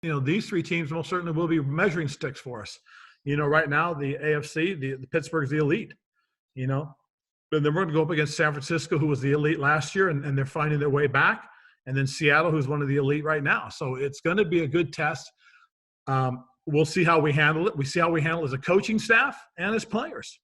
these three teams most certainly will be measuring sticks for us. Right now, the AFC, the Pittsburgh's the elite, and then we're going to go up against San Francisco, who was the elite last year, and they're finding their way back. And then Seattle, who's one of the elite right now. So it's going to be a good test. We'll see how we handle it. We see how we handle it as a coaching staff and as players.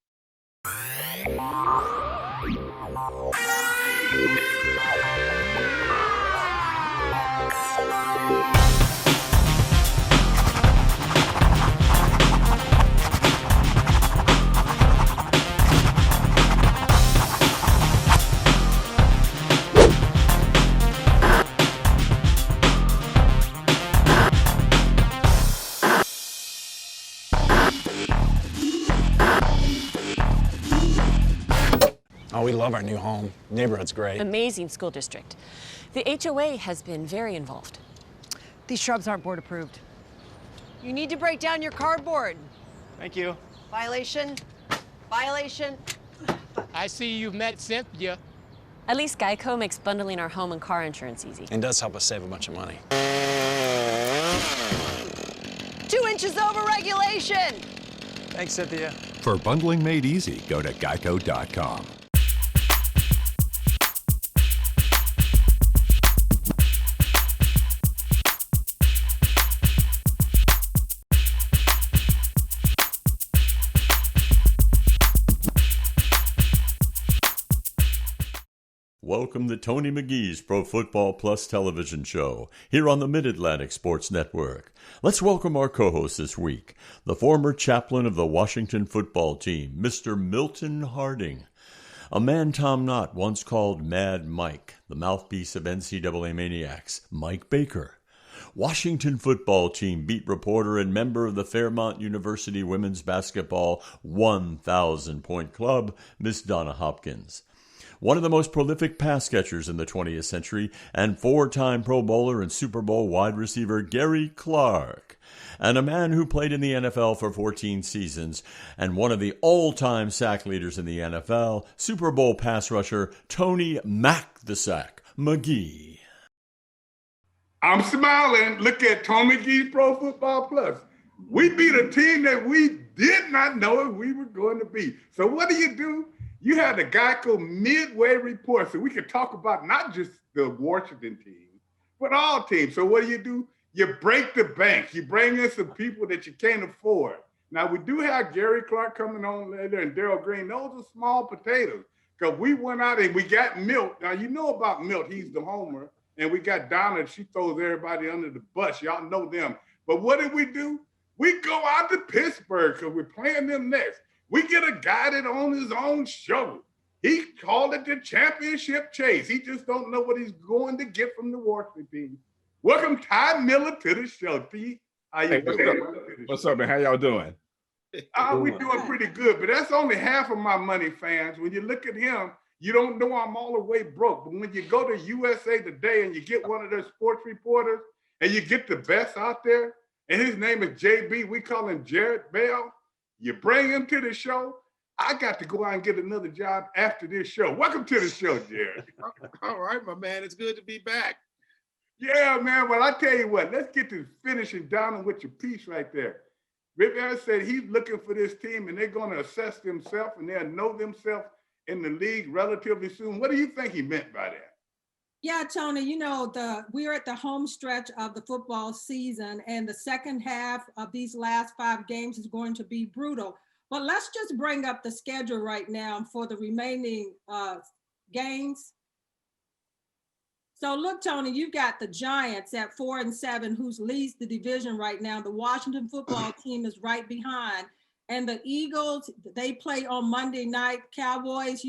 Oh, we love our new home. Neighborhood's great. Amazing school district. The HOA has been very involved. These shrubs aren't board approved. You need to break down your cardboard. Thank you. Violation. Violation. I see you've met Cynthia. At least Geico makes bundling our home and car insurance easy. And does help us save a bunch of money. 2 inches over regulation. Thanks, Cynthia. For bundling made easy, go to geico.com. Welcome to Tony McGee's Pro Football Plus television show here on the Mid Atlantic Sports Network. Let's welcome our co-host this week, the former chaplain of the Washington football team, Mr. Milton Harding. A man Tom Knott once called Mad Mike, the mouthpiece of NCAA maniacs, Mike Baker. Washington football team beat reporter and member of the Fairmont University women's basketball 1,000-point club, Miss Donna Hopkins. One of the most prolific pass catchers in the 20th century, and 4-time Pro Bowler and Super Bowl wide receiver Gary Clark, and a man who played in the NFL for 14 seasons, and one of the all-time sack leaders in the NFL, Super Bowl pass rusher Tony Mac the Sack McGee. I'm smiling. Look at Tony McGee's Pro Football Plus. We beat a team that we did not know if we were going to beat. So what do? You had the Geico midway report, so we could talk about not just the Washington team, but all teams. So what do? You break the bank. You bring in some people that you can't afford. Now, we do have Gary Clark coming on later and Darryl Green. Those are small potatoes because we went out and we got Milt. Now, you know about Milt. He's the homer. And we got Donna. She throws everybody under the bus. Y'all know them. But what did we do? We go out to Pittsburgh because we're playing them next. We get a guy that on his own show. He called it the championship chase. He just don't know what he's going to get from the Washington team. Welcome Ty Miller to the show, T. How you doing? What's up, man? How y'all doing? We're doing pretty good, but that's only half of my money, fans. When you look at him, you don't know I'm all the way broke. But when you go to USA Today and you get one of their sports reporters and you get the best out there, and his name is JB, we call him Jared Bell, you bring him to the show, I got to go out and get another job after this show. Welcome to the show, Jared. All right, my man. It's good to be back. Yeah, man. Well, I tell you what, let's get to finishing down with your piece right there. Rip Harris said he's looking for this team and they're going to assess themselves and they'll know themselves in the league relatively soon. What do you think he meant by that? Yeah, Tony, we're at the home stretch of the football season, and the second half of these last 5 games is going to be brutal. But let's just bring up the schedule right now for the remaining games. So look, Tony, you've got the Giants at 4-7, who leads the division right now. The Washington football team is right behind. And the Eagles, they play on Monday night. Cowboys,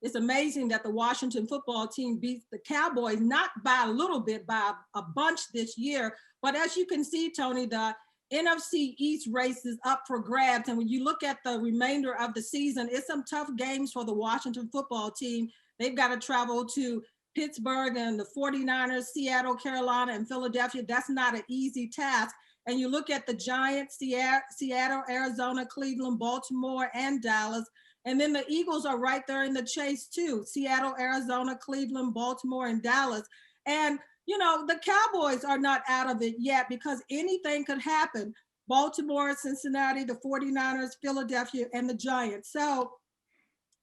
it's amazing that the Washington football team beats the Cowboys, not by a little bit, by a bunch this year. But as you can see, Tony, the NFC East race is up for grabs. And when you look at the remainder of the season, it's some tough games for the Washington football team. They've got to travel to Pittsburgh and the 49ers, Seattle, Carolina, and Philadelphia. That's not an easy task. And you look at the Giants, Seattle, Arizona, Cleveland, Baltimore, and Dallas. And then the Eagles are right there in the chase too. Seattle, Arizona, Cleveland, Baltimore, and Dallas. And, you know, the Cowboys are not out of it yet because anything could happen. Baltimore, Cincinnati, the 49ers, Philadelphia, and the Giants. So,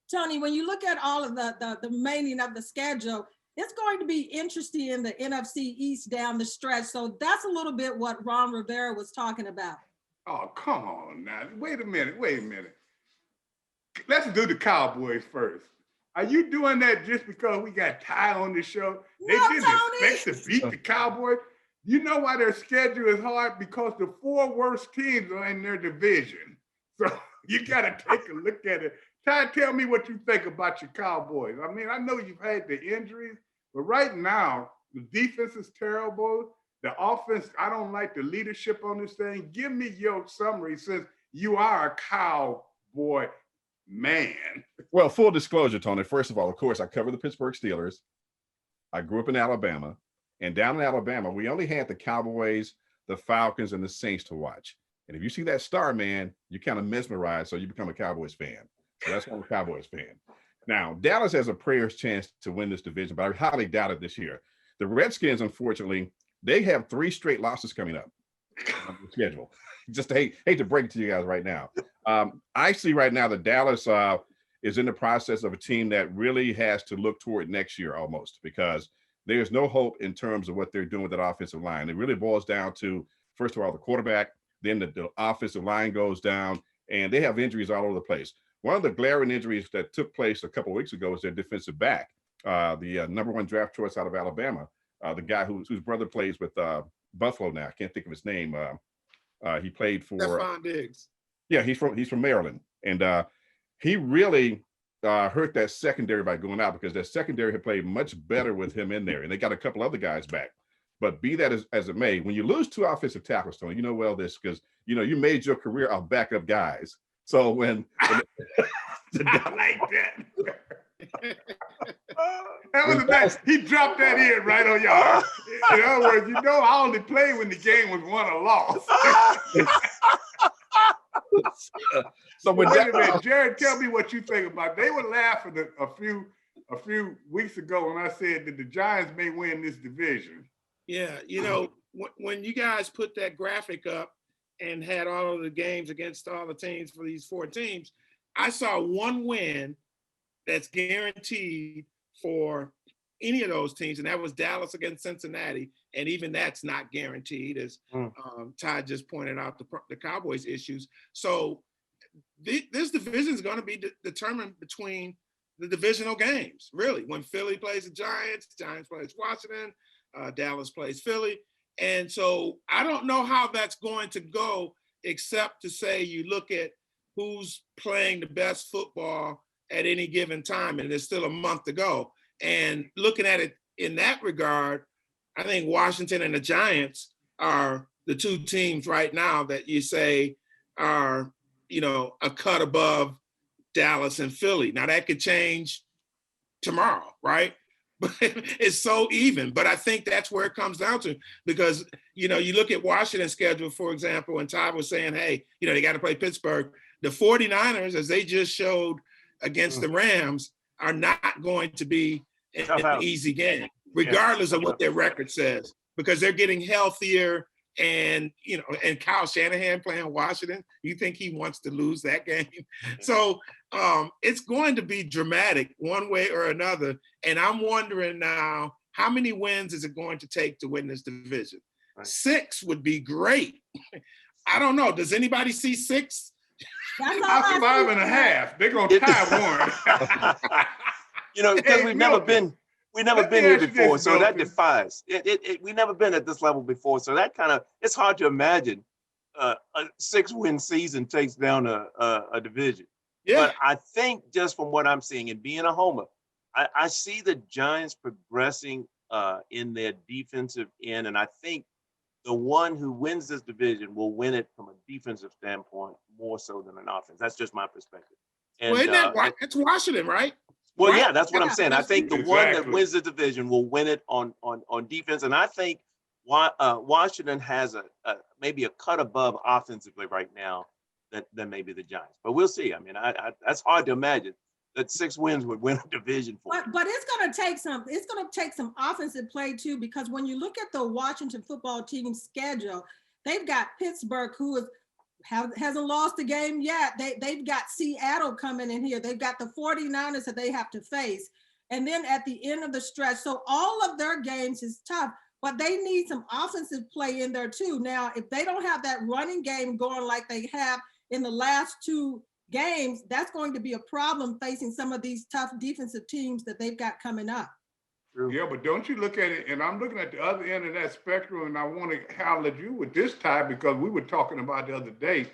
Tony, when you look at all of the remaining of the schedule, it's going to be interesting in the NFC East down the stretch. So that's a little bit what Ron Rivera was talking about. Oh, come on now. Wait a minute. Let's do the Cowboys first. Are you doing that just because we got Ty on the show? They didn't expect to beat the Cowboys. You know why their schedule is hard? Because the 4 worst teams are in their division. So you got to take a look at it. Ty, tell me what you think about your Cowboys. I mean, I know you've had the injuries, but right now, the defense is terrible. The offense, I don't like the leadership on this thing. Give me your summary since you are a Cowboy man. Well, full disclosure, Tony. First of all, of course, I cover the Pittsburgh Steelers. I grew up in Alabama. And down in Alabama, we only had the Cowboys, the Falcons, and the Saints to watch. And if you see that star, man, you kind of mesmerized, so you become a Cowboys fan. So that's why I'm a Cowboys fan. Now, Dallas has a prayer's chance to win this division, but I highly doubt it this year. The Redskins, unfortunately, they have 3 straight losses coming up on the schedule. Just hate to break it to you guys right now. I see right now that Dallas is in the process of a team that really has to look toward next year almost, because there's no hope in terms of what they're doing with that offensive line. It really boils down to, first of all, the quarterback, then the offensive line goes down, and they have injuries all over the place. One of the glaring injuries that took place a couple of weeks ago was their defensive back, the number 1 draft choice out of Alabama, the guy whose brother plays with Buffalo now. I can't think of his name. He played for Stephon Diggs. Yeah, he's from Maryland, and he really hurt that secondary by going out, because that secondary had played much better with him in there, and they got a couple other guys back. But be that as it may, when you lose 2 offensive tackles, Tony, you know well this, because you know you made your career off backup guys. So when I like that. That was the best. He dropped that in right on y'all. In other words, you know, I only played when the game was won or lost. So wait a minute, Jared, tell me what you think about it. They were laughing a few weeks ago when I said that the Giants may win this division. Yeah, you know, when you guys put that graphic up and had all of the games against all the teams for these 4 teams, I saw 1 win that's guaranteed for any of those teams, and that was Dallas against Cincinnati, and even that's not guaranteed, as Todd just pointed out the Cowboys issues. So this division is going to be determined between the divisional games, really. When Philly plays the Giants plays Washington, Dallas plays Philly. And so I don't know how that's going to go, except to say you look at who's playing the best football at any given time, and there's still a month to go. And looking at it in that regard, I think Washington and the Giants are the 2 teams right now that you say are, you know, a cut above Dallas and Philly. Now that could change tomorrow, right? But it's so even. But I think that's where it comes down to, because, you know, you look at Washington's schedule, for example, and Todd was saying, hey, you know, they got to play Pittsburgh. The 49ers, as they just showed against the Rams, are not going to be an easy game, regardless of what their record says, because they're getting healthier. And, you know, and Kyle Shanahan playing Washington, you think he wants to lose that game? So it's going to be dramatic one way or another. And I'm wondering now, how many wins is it going to take to win this division? 6 would be great. I don't know. Does anybody see 6? I'm 5.5. They're going to tie 1. You know, because we've never been here before, so that defies it. We've never been at this level before, so that kind of, it's hard to imagine a 6-win season takes down a division. Yeah. But I think just from what I'm seeing and being a homer, I see the Giants progressing in their defensive end, and I think the one who wins this division will win it from a defensive standpoint more so than an offense. That's just my perspective. And, well, it's Washington, right? Well, yeah, that's what I'm saying. I think the one that wins the division will win it on defense, and I think Washington has maybe a cut above offensively right now than maybe the Giants. But we'll see. I mean, that's hard to imagine that 6 wins would win a division for. But it's going to take some offensive play too, because when you look at the Washington football team's schedule, they've got Pittsburgh, who hasn't lost a game yet. They've got Seattle coming in here. They've got the 49ers that they have to face. And then at the end of the stretch, so all of their games is tough, but they need some offensive play in there too. Now, if they don't have that running game going like they have in the last 2 games, that's going to be a problem facing some of these tough defensive teams that they've got coming up. Yeah, but don't you look at it, and I'm looking at the other end of that spectrum, and I want to holler at you with this tie, because we were talking about the other day.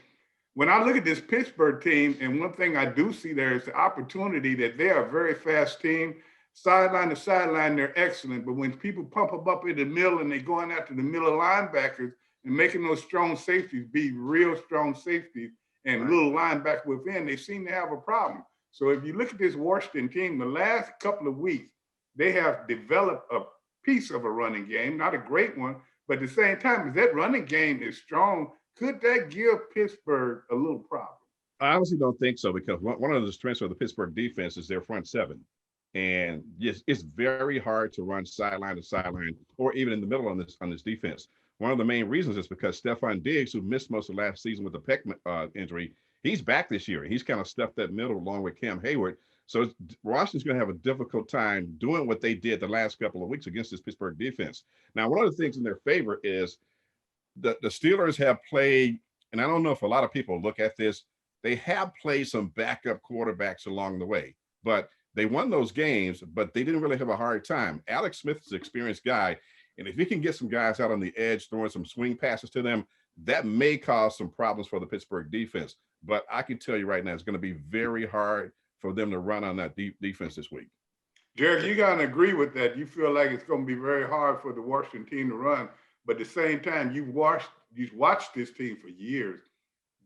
When I look at this Pittsburgh team, and one thing I do see there is the opportunity that they're a very fast team. Sideline to sideline, they're excellent. But when people pump them up in the middle and they're going after the middle linebackers and making those strong safeties be real strong safeties and little linebacker within, they seem to have a problem. So if you look at this Washington team, the last couple of weeks, they have developed a piece of a running game, not a great one, but at the same time, if that running game is strong, could that give Pittsburgh a little problem? I honestly don't think so, because one of the strengths of the Pittsburgh defense is their front seven. And yes, it's very hard to run sideline to sideline or even in the middle on this defense. One of the main reasons is because Stephon Diggs, who missed most of last season with the pec injury, he's back this year. He's kind of stuffed that middle along with Cam Hayward. So Washington's going to have a difficult time doing what they did the last couple of weeks against this Pittsburgh defense. Now, one of the things in their favor is the Steelers have played, and I don't know if a lot of people look at this, they have played some backup quarterbacks along the way, but they won those games, but they didn't really have a hard time. Alex Smith is an experienced guy, and if he can get some guys out on the edge throwing some swing passes to them, that may cause some problems for the Pittsburgh defense. But I can tell you right now, it's going to be very hard for them to run on that defense this week. Jared, you got to agree with that. You feel like it's going to be very hard for the Washington team to run, but at the same time, you've watched this team for years.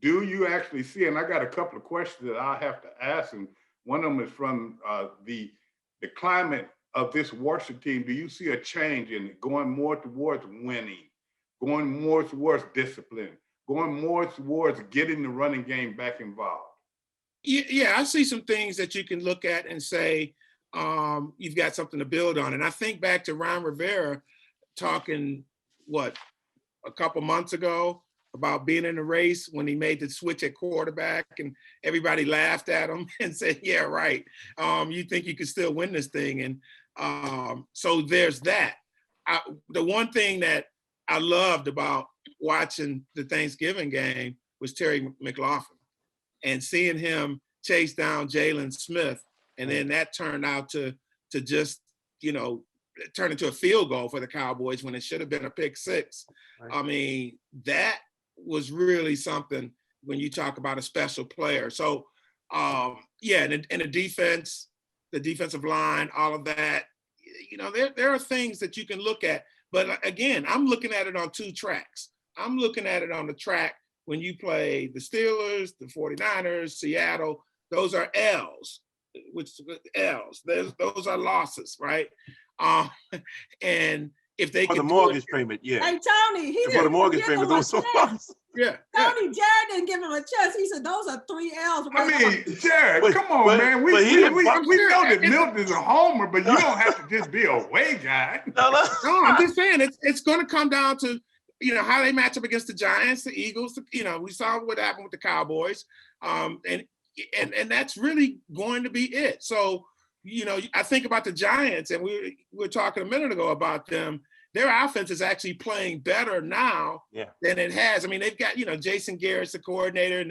Do you actually see, and I got a couple of questions that I have to ask, and one of them is from the climate of this Washington team. Do you see a change in it, going more towards winning, going more towards discipline, going more towards getting the running game back involved? Yeah, I see some things that you can look at and say you've got something to build on. And I think back to Ron Rivera talking, a couple months ago about being in the race when he made the switch at quarterback and everybody laughed at him and said, yeah, right. You think you could still win this thing. And so there's that. The one thing that I loved about watching the Thanksgiving game was Terry McLaughlin and seeing him chase down Jalen Smith. And then that turned out to just, turn into a field goal for the Cowboys when it should have been a pick six. Right. I mean, that was really something when you talk about a special player. So, and the defense, the defensive line, all of that, there are things that you can look at. But again, I'm looking at it on 2 tracks. I'm looking at it on the track when you play the Steelers, the 49ers, Seattle. Those are L's, those are losses, right? And if they can the mortgage payment, yeah. Hey, Tony, he for the mortgage payment, those are losses. Yeah. Tony, Jared didn't give him a chance. He said those are 3 L's. Right, Jared, come on, man. We know that Milton is a homer, but you don't have to just be a away guy. No, I'm just saying it's going to come down to how they match up against the Giants, the Eagles. We saw what happened with the Cowboys, and that's really going to be it. So. I think about the Giants, and we were talking a minute ago about them. Their offense is actually playing better now than it has. I mean, they've got, Jason Garrett's the coordinator, and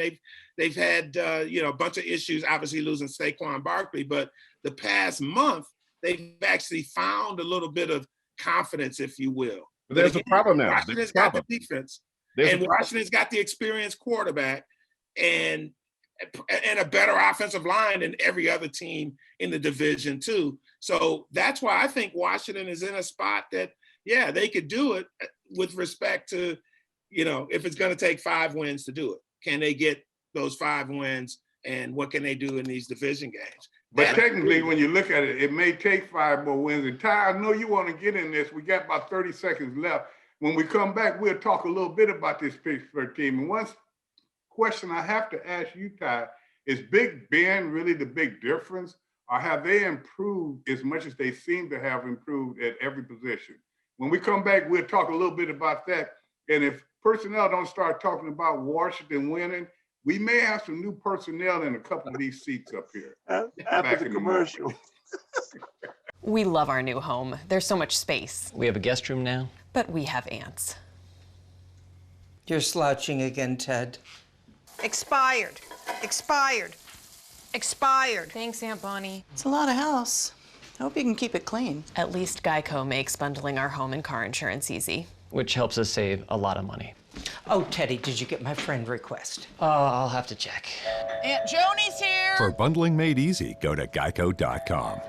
they've had, a bunch of issues, obviously losing Saquon Barkley. But the past month, they've actually found a little bit of confidence, if you will. But there's a problem now. Washington's got the defense, and Washington's got the experienced quarterback, and a better offensive line than every other team in the division too. So that's why I think Washington is in a spot that, they could do it with respect to, if it's going to take 5 wins to do it. Can they get those 5 wins, and what can they do in these division games? But technically, when you look at it, it may take 5 more wins. And Ty, I know you want to get in this. We got about 30 seconds left. When we come back, we'll talk a little bit about this Pittsburgh team. And one question I have to ask you, Ty, Is Big Ben really the big difference? Or have they improved as much as they seem to have improved at every position? When we come back, we'll talk a little bit about that. And if personnel don't start talking about Washington winning, we may have some new personnel in a couple of these seats up here. After the commercial. We love our new home. There's so much space. We have a guest room now. But we have ants. You're slouching again, Ted. Expired. Expired. Expired. Thanks, Aunt Bonnie. It's a lot of house. I hope you can keep it clean. At least Geico makes bundling our home and car insurance easy. Which helps us save a lot of money. Oh, Teddy, did you get my friend request? I'll have to check. Aunt Joni's here. For bundling made easy, go to geico.com.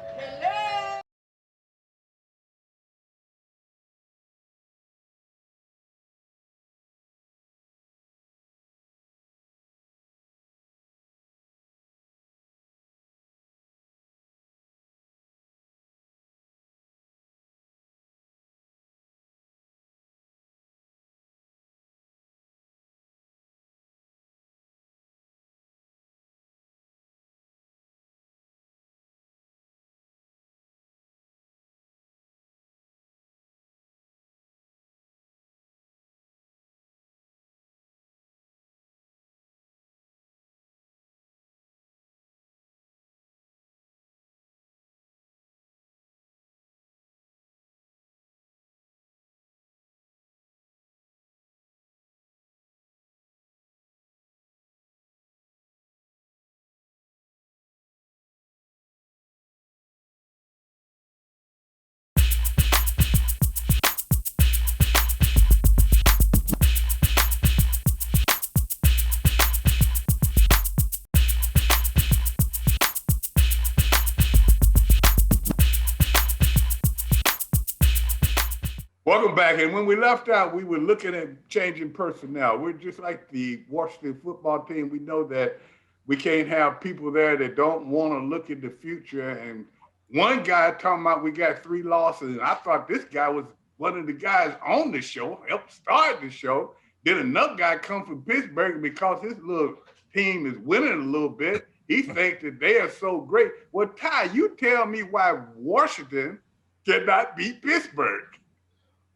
Welcome back. And when we left out, we were looking at changing personnel. We're just like the Washington football team. We know that we can't have people there that don't want to look at the future. And one guy talking about we got 3 losses. And I thought this guy was one of the guys on the show, helped start the show. Then another guy come from Pittsburgh because his little team is winning a little bit. He thinks that they are so great. Well, Ty, you tell me why Washington cannot beat Pittsburgh.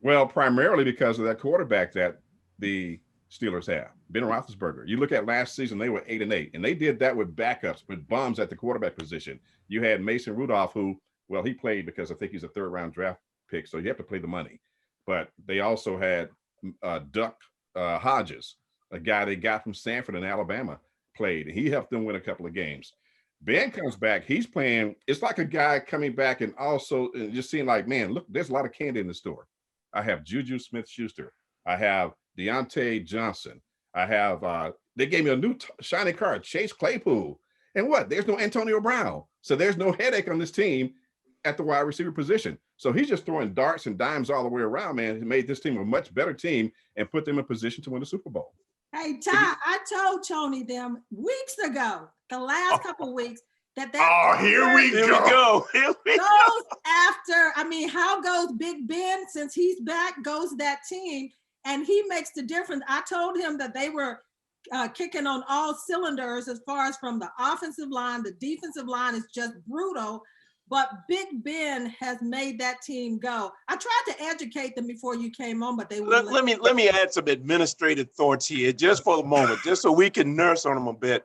Well, primarily because of that quarterback that the Steelers have, Ben Roethlisberger. You look at last season, they were 8-8, and they did that with backups, with bums at the quarterback position. You had Mason Rudolph, who, well, he played because I think he's a 3rd-round draft pick, so you have to play the money. But they also had Duck Hodges, a guy they got from Stanford in Alabama, played. He helped them win a couple of games. Ben comes back. He's playing. It's like a guy coming back and also just seeing like, man, look, there's a lot of candy in the store. I have Juju Smith-Schuster. I have Deontay Johnson. I have, they gave me a new shiny card, Chase Claypool. And what? There's no Antonio Brown. So there's no headache on this team at the wide receiver position. So he's just throwing darts and dimes all the way around, man. He made this team a much better team and put them in position to win the Super Bowl. Hey, Ty, I told Tony them weeks ago, the last couple of weeks, that oh, here we go. Goes after, I mean, how goes Big Ben since he's back, goes that team, and he makes the difference. I told him that they were kicking on all cylinders as far as from the offensive line. The defensive line is just brutal, but Big Ben has made that team go. I tried to educate them before you came on, but they wouldn't. Let me add some administrative thoughts here just for a moment, just so we can nurse on them a bit.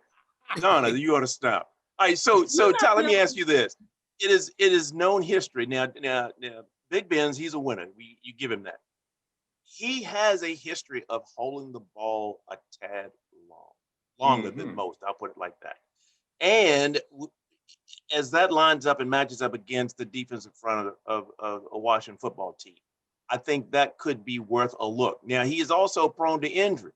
Donna, you ought to stop. All right, so Ty, let me ask you this. It is known history. Now Big Ben's, he's a winner. You give him that. He has a history of holding the ball a tad longer than most. I'll put it like that. And as that lines up and matches up against the defensive front of a Washington football team, I think that could be worth a look. Now, he is also prone to injury.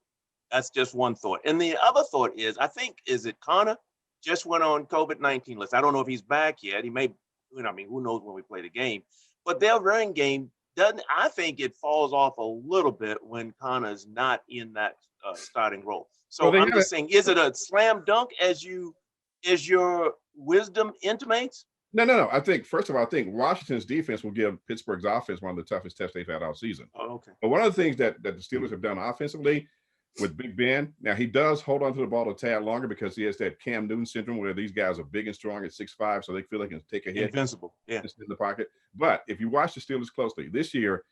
That's just one thought. And the other thought is, I think, is it Connor? Just went on COVID-19 list. I don't know if he's back yet. He may, I mean, who knows when we play the game. But their running game doesn't, I think it falls off a little bit when Connor's not in that starting role. So I'm just saying, is it a slam dunk as your wisdom intimates? No. I think, first of all, I think Washington's defense will give Pittsburgh's offense one of the toughest tests they've had all season. Oh, okay. But one of the things that the Steelers have done offensively, with Big Ben. Now, he does hold on to the ball a tad longer because he has that Cam Newton syndrome where these guys are big and strong at 6'5", so they feel they can take a hit. Invincible, yeah. In the pocket. But if you watch the Steelers closely, this year,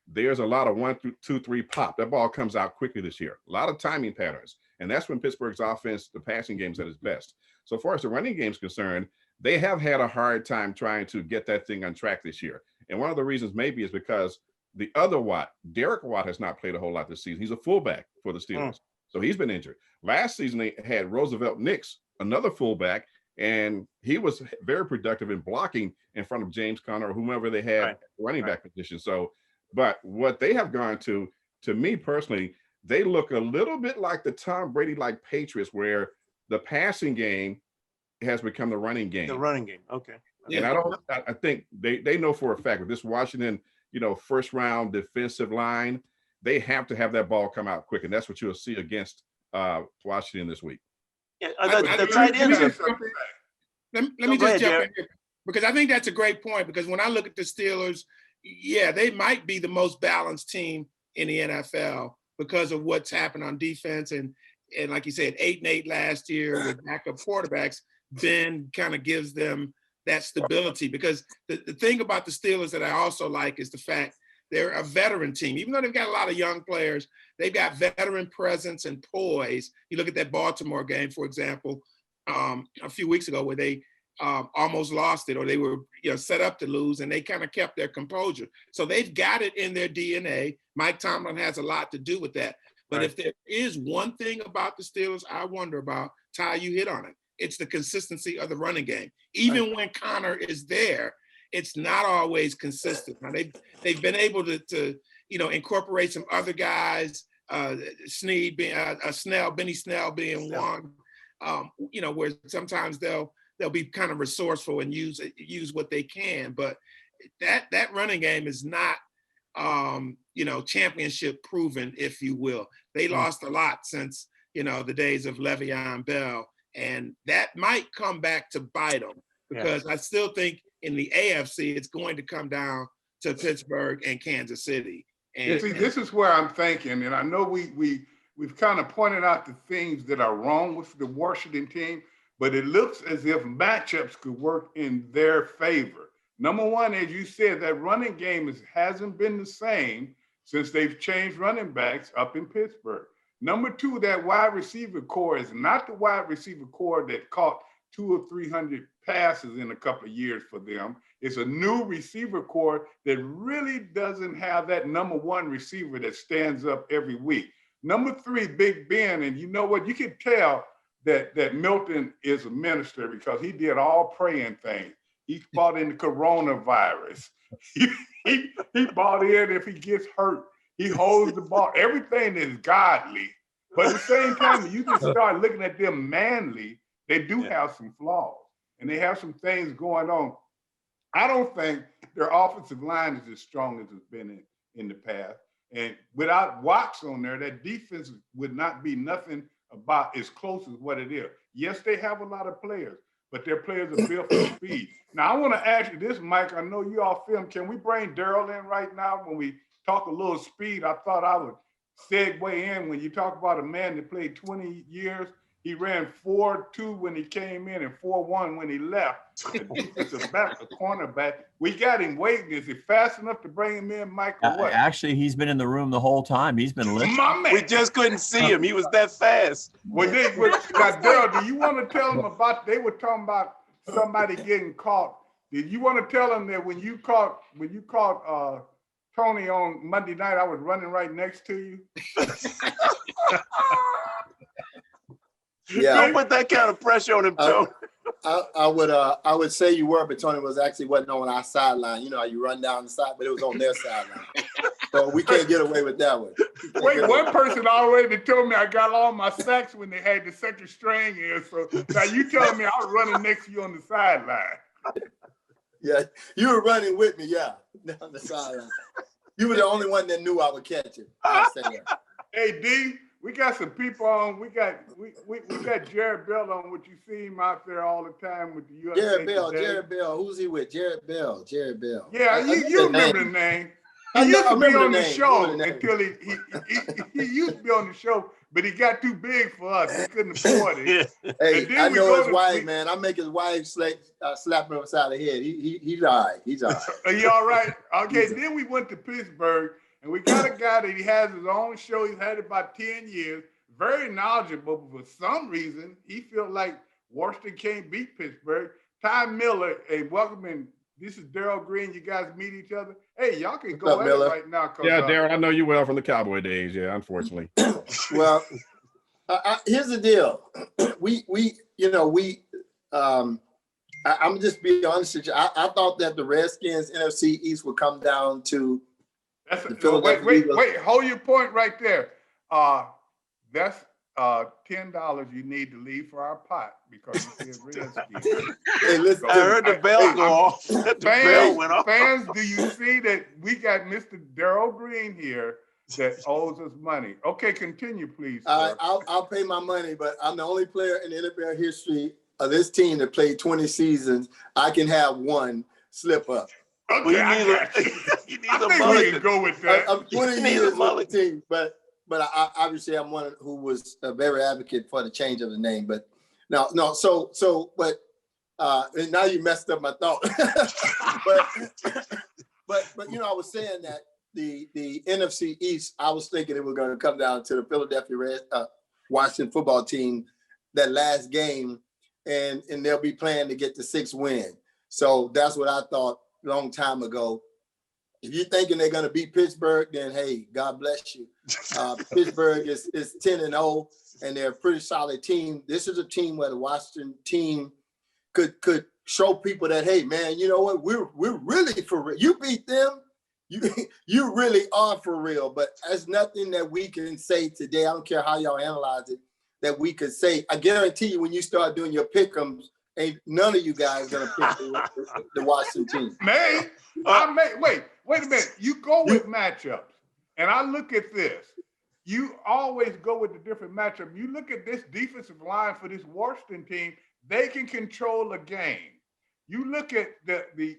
there's a lot of 1, 2, 3 pop. That ball comes out quickly this year. A lot of timing patterns. And that's when Pittsburgh's offense, the passing game's at its best. So far as the running game's concerned, they have had a hard time trying to get that thing on track this year. And one of the reasons maybe is because the other Watt, Derek Watt, has not played a whole lot this season. He's a fullback for the Steelers. So he's been injured. Last season, they had Roosevelt Nix, another fullback, and he was very productive in blocking in front of James Conner or whomever they had running back position. So, but what they have gone to me personally, they look a little bit like the Tom Brady-like Patriots, where the passing game has become the running game. The running game, okay. And I think they know for a fact with this Washington, first round defensive line, they have to have that ball come out quick. And that's what you'll see against Washington this week. Yeah, the tight ends. Let me just jump in here, because I think that's a great point, because when I look at the Steelers, yeah, they might be the most balanced team in the NFL because of what's happened on defense. And like you said, 8-8 last year with backup quarterbacks, Ben kind of gives them that stability. Because the thing about the Steelers that I also like is the fact they're a veteran team. Even though they've got a lot of young players, they've got veteran presence and poise. You look at that Baltimore game, for example, a few weeks ago where they almost lost it, or they were set up to lose, and they kind of kept their composure. So they've got it in their DNA. Mike Tomlin has a lot to do with that. But if there is one thing about the Steelers I wonder about, Ty, you hit on it. It's the consistency of the running game. Even when Connor is there, it's not always consistent. Now they've been able to incorporate some other guys, Snead being Benny Snell being one, where sometimes they'll be kind of resourceful and use what they can. But that running game is not championship proven, if you will. They lost a lot since the days of Le'Veon Bell, and that might come back to bite them, because I still think in the AFC it's going to come down to Pittsburgh and Kansas City. And see, this is where I'm thinking, and I know we've kind of pointed out the things that are wrong with the Washington team, but it looks as if matchups could work in their favor. Number one, as you said, that running game hasn't been the same since they've changed running backs up in Pittsburgh. Number two, that wide receiver core is not the wide receiver core that caught 200 or 300 passes in a couple of years for them. It's a new receiver core that really doesn't have that number one receiver that stands up every week. Number three, Big Ben, and you know what? You can tell that Milton is a minister because he did all praying things. He fought in the coronavirus. He bought in if he gets hurt. He holds the ball. Everything is godly. But at the same time, you just start looking at them manly, they do have some flaws. And they have some things going on. I don't think their offensive line is as strong as it's been in the past. And without Watts on there, that defense would not be nothing about as close as what it is. Yes, they have a lot of players, but their players are built for speed. Now, I want to ask you this, Mike. I know you all film. Can we bring Daryl in right now when we talk a little speed? I thought I would segue in when you talk about a man that played 20 years. He ran 4.2 when he came in and 4.1 when he left. The defensive back, the cornerback. We got him waiting. Is it fast enough to bring him in, Mike, or what? Actually, he's been in the room the whole time. He's been listening. My man. We just couldn't see him. He was that fast. Now, Daryl, do you want to tell them about, they were talking about somebody getting caught. Did you want to tell them that when you caught Tony on Monday night, I was running right next to you? Yeah. Don't put that kind of pressure on him, Tony. I would say you were, but Tony wasn't on our sideline. You know how you run down the side, but it was on their sideline. So we can't get away with that one. Wait, one person already told me I got all my sacks when they had the second string in. So now you telling me I was running next to you on the sideline. Yeah, you were running with me, down the sideline. You were the only one that knew I would catch it. I'll say that. Hey, D, we got some people on. We got Jared Bell on, which you see him out there all the time with the USA Jared Bell. Who's he with? Jared Bell. Yeah, you remember the name. He used to be remember on the name. show Remember the name. until he used to be on the show, but he got too big for us. We couldn't afford it. Hey, And then I we know go his to- wife, we- man. I make his wife slap him upside the head. He's all right. He's all right. Are you all right? Okay, then we went to Pittsburgh, and we got a guy that he has his own show. He's had it about 10 years, very knowledgeable, but for some reason, he feels like Washington can't beat Pittsburgh. Ty Miller, hey, welcome in. This is Daryl Green. You guys meet each other. Hey, y'all can go at it right now. Yeah, Darren, I know you well from the Cowboy days. Yeah, unfortunately. Well, here's the deal. I'm just being honest with you. I thought that the Redskins NFC East would come down to the Philadelphia Eagles. Wait, hold your point right there. That's $10 you need to leave for our pot because you said Redskins. Hey, listen, I heard the bell go off. The bell went off. Fans, do you see that we got Mr. Daryl Green here that owes us money? Okay, continue, please. I'll pay my money, but I'm the only player in NFL history of this team that played 20 seasons. I can have one slip up. Okay, Well, I need I a think we mulligan. can go with that. I'm 20 You need years a with the mulligan. team, but obviously I'm one who was a very advocate for the change of the name. But no. And now you messed up my thought. but I was saying that the NFC East, I was thinking it was going to come down to the Philadelphia Washington football team that last game, and they'll be playing to get the 6th win. So that's what I thought a long time ago. If you're thinking they're going to beat Pittsburgh, then hey, God bless you. Pittsburgh is 10-0, and they're a pretty solid team. This is a team where the Washington team could show people that, hey, man, you know what? We're really for real. You beat them, you really are for real. But there's nothing that we can say today. I don't care how y'all analyze it, that we could say. I guarantee you, when you start doing your pick'ems, ain't none of you guys gonna pick the Washington team. Man, wait a minute. You go with matchups, and I look at this. You always go with the different matchup. You look at this defensive line for this Washington team, they can control a game. You look at the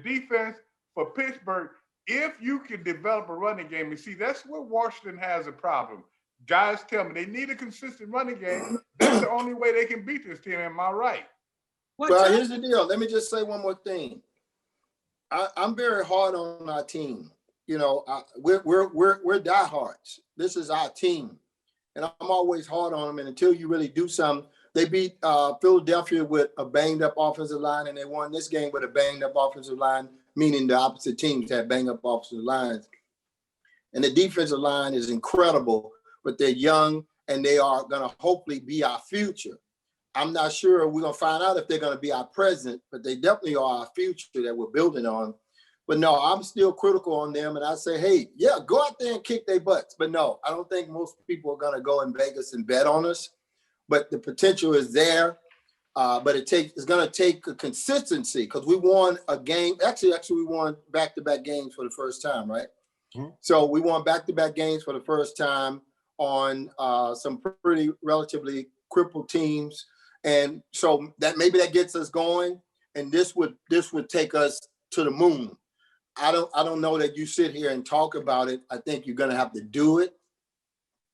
defense for Pittsburgh, if you can develop a running game, and see, that's where Washington has a problem. Guys tell me they need a consistent running game. That's the only way they can beat this team. Am I right? Well, here's the deal. Let me just say one more thing. I'm very hard on our team. We're diehards. This is our team, and I'm always hard on them. And until you really do something, they beat Philadelphia with a banged up offensive line, and they won this game with a banged up offensive line, meaning the opposite teams had banged up offensive lines. And the defensive line is incredible, but they're young, and they are going to hopefully be our future. I'm not sure we're going to find out if they're going to be our present, but they definitely are our future that we're building on. But no, I'm still critical on them. And I say, hey, yeah, go out there and kick their butts. But no, I don't think most people are going to go in Vegas and bet on us. But the potential is there. But it's going to take a consistency, because we won a game. Actually, we won back-to-back games for the first time, right? Mm-hmm. So we won back-to-back games for the first time on some pretty relatively crippled teams. And so that maybe that gets us going, and this would take us to the moon. I don't know that you sit here and talk about it. I think you're going to have to do it.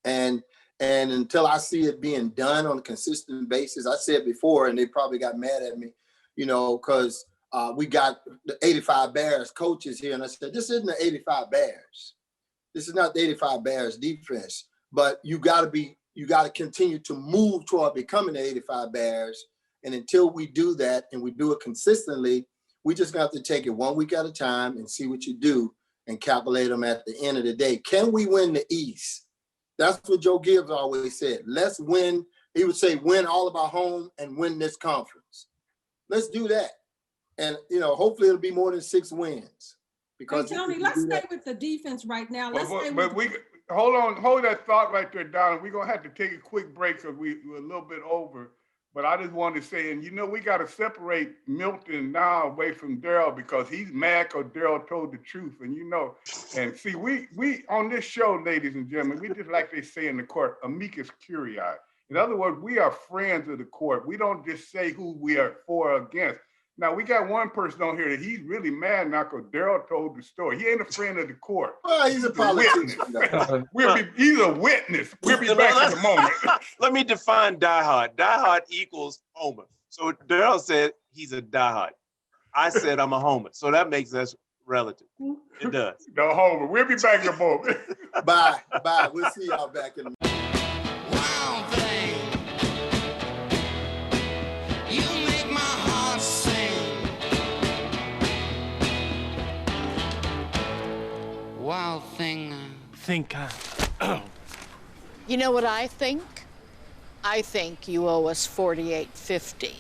And until I see it being done on a consistent basis, I said before, and they probably got mad at me, because we got the 85 Bears coaches here. And I said, this isn't the 85 Bears. This is not the 85 Bears defense, but you got to continue to move toward becoming the 85 Bears. And until we do that, and we do it consistently, we just have to take it 1 week at a time and see what you do and calculate them at the end of the day. Can we win the East? That's what Joe Gibbs always said. Let's win. He would say, win all of our home and win this conference. Let's do that. And, hopefully it'll be more than 6 wins. Because Tony, let's stay with the defense right now. Hold that thought right there, Donna. We're going to have to take a quick break because we're a little bit over. But I just wanted to say, and we got to separate Milton now away from Daryl, because he's mad because Daryl told the truth. And see, we on this show, ladies and gentlemen, we just, like they say in the court, amicus curiae. In other words, we are friends of the court. We don't just say who we are for or against. Now, we got one person on here that he's really mad now because Daryl told the story. He ain't a friend of the court. Well, he's a politician. He's a witness. We'll be back in a moment. Let me define diehard. Diehard equals homer. So Daryl said he's a diehard. I said I'm a homer. So that makes us relative. It does. The homer. We'll be back in a moment. Bye. We'll see y'all back in a moment. Wild thing. You know what I think? I think you owe us $48.50.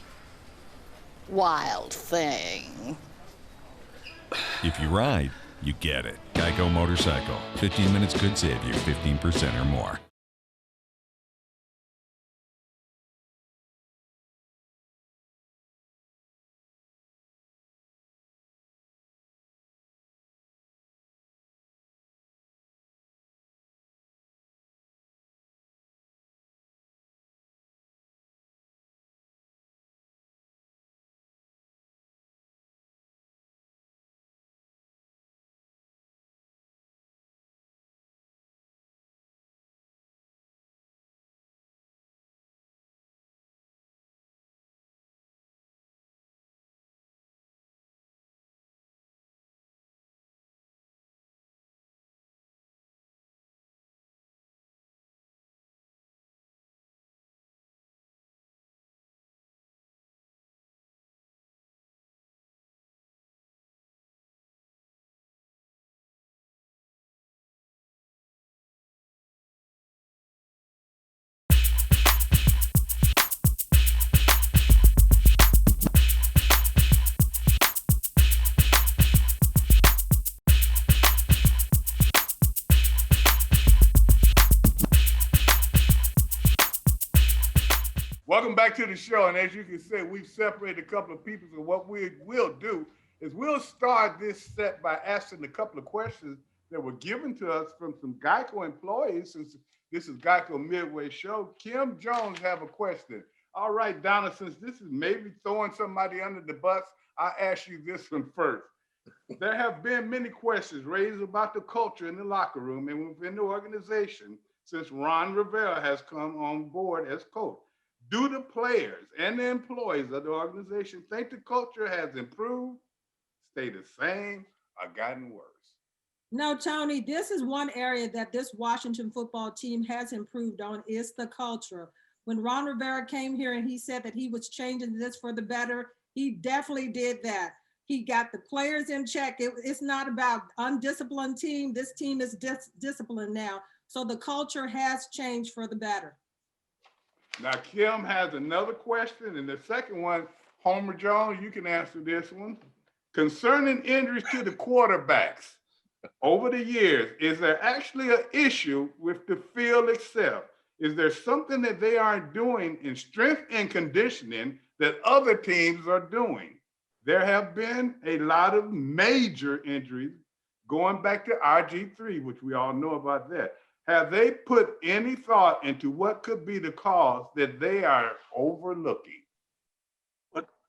Wild thing. If you ride, you get it. Geico Motorcycle. 15 minutes could save you 15% or more. Welcome back to the show. And as you can see, we've separated a couple of people. So what we will do is we'll start this set by asking a couple of questions that were given to us from some Geico employees. Since this is Geico Midway Show, Kim Jones have a question. All right, Donna, since this is maybe throwing somebody under the bus, I'll ask you this one first. There have been many questions raised about the culture in the locker room and within the organization since Ron Rivera has come on board as coach. Do the players and the employees of the organization think the culture has improved, stayed the same, or gotten worse? No, Tony, this is one area that this Washington football team has improved on is the culture. When Ron Rivera came here and he said that he was changing this for the better, he definitely did that. He got the players in check. It's not about undisciplined team. This team is disciplined now. So the culture has changed for the better. Now, Kim has another question, and the second one, Homer Jones, you can answer this one. Concerning injuries to the quarterbacks over the years, is there actually an issue with the field itself? Is there something that they aren't doing in strength and conditioning that other teams are doing? There have been a lot of major injuries going back to RG3, which we all know about that. Have they put any thought into what could be the cause that they are overlooking?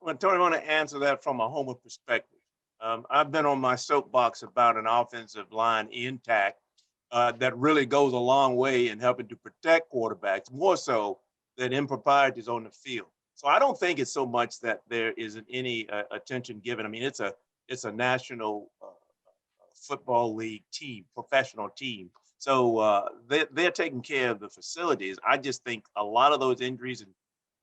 Well, Tony, I want to answer that from a Homer perspective. I've been on my soapbox about an offensive line intact that really goes a long way in helping to protect quarterbacks, more so than improprieties on the field. So I don't think it's so much that there isn't any attention given. I mean, it's a national football league team, professional team. So they're taking care of the facilities. I just think a lot of those injuries, and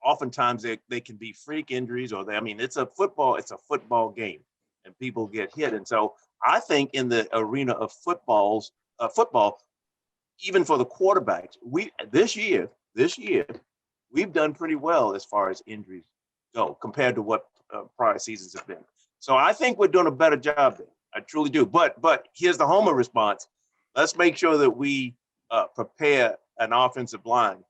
oftentimes they can be freak injuries, or it's a football game, and people get hit. And so I think in the arena of football, even for the quarterbacks, this year we've done pretty well as far as injuries go compared to what prior seasons have been. So I think we're doing a better job there. I truly do. But here's the Homer response. Let's make sure that we prepare an offensive line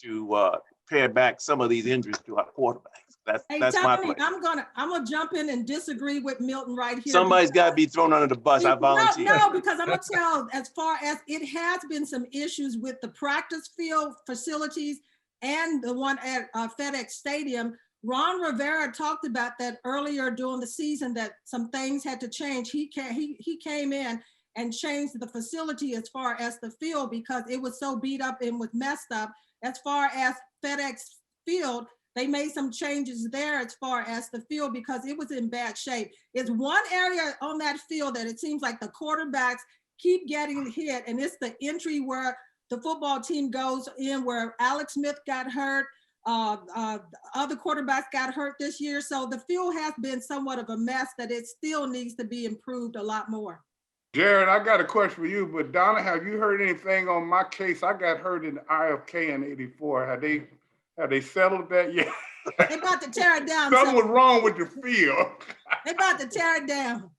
to pare back some of these injuries to our quarterbacks. That's my Tony, plan. I'm gonna jump in and disagree with Milton right here. Somebody's got to be thrown under the bus. I volunteer. No, because I'm gonna tell, as far as it has been some issues with the practice field facilities and the one at FedEx Stadium, Ron Rivera talked about that earlier during the season, that some things had to change. He came in and changed the facility as far as the field because it was so beat up and was messed up. As far as FedEx Field, they made some changes there as far as the field because it was in bad shape. It's one area on that field that it seems like the quarterbacks keep getting hit, and it's the entry where the football team goes in, where Alex Smith got hurt. Other quarterbacks got hurt this year. So the field has been somewhat of a mess that it still needs to be improved a lot more. Jared, I got a question for you, but Donna, have you heard anything on my case? I got hurt in IFK in '84. Have they settled that yet? They about to tear it down. Something was wrong with the field. They about to tear it down.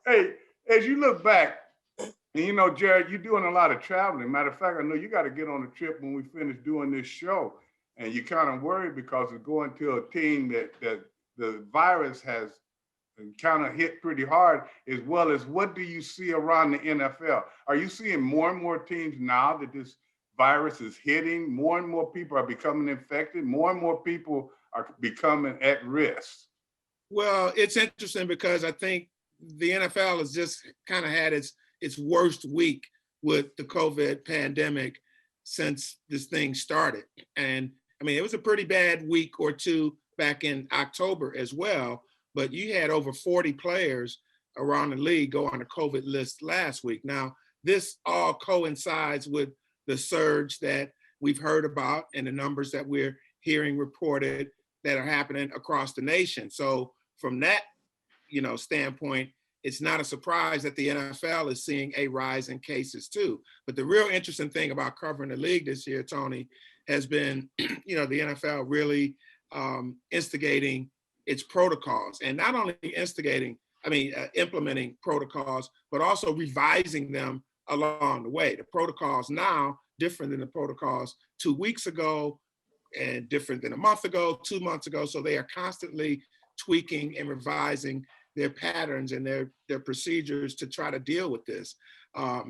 Hey, as you look back, and you know, Jared, you're doing a lot of traveling. Matter of fact, I know you got to get on a trip when we finish doing this show. And you're kind of worried because it's going to a team that the virus has kind of hit pretty hard, as well as what do you see around the NFL? Are you seeing more and more teams now that this virus is hitting? More and more people are becoming infected. More and more people are becoming at risk. Well, it's interesting because I think the NFL has just kind of had its worst week with the COVID pandemic since this thing started. And I mean, it was a pretty bad week or two back in October as well, but you had over 40 players around the league go on a COVID list last week. Now, this all coincides with the surge that we've heard about and the numbers that we're hearing reported that are happening across the nation. So from that, standpoint, it's not a surprise that the NFL is seeing a rise in cases too. But the real interesting thing about covering the league this year, Tony, has been, the NFL really instigating its protocols, and not only implementing protocols, but also revising them along the way. The protocols now different than the protocols 2 weeks ago, and different than a month ago, 2 months ago. So they are constantly tweaking and revising their patterns and their procedures to try to deal with this.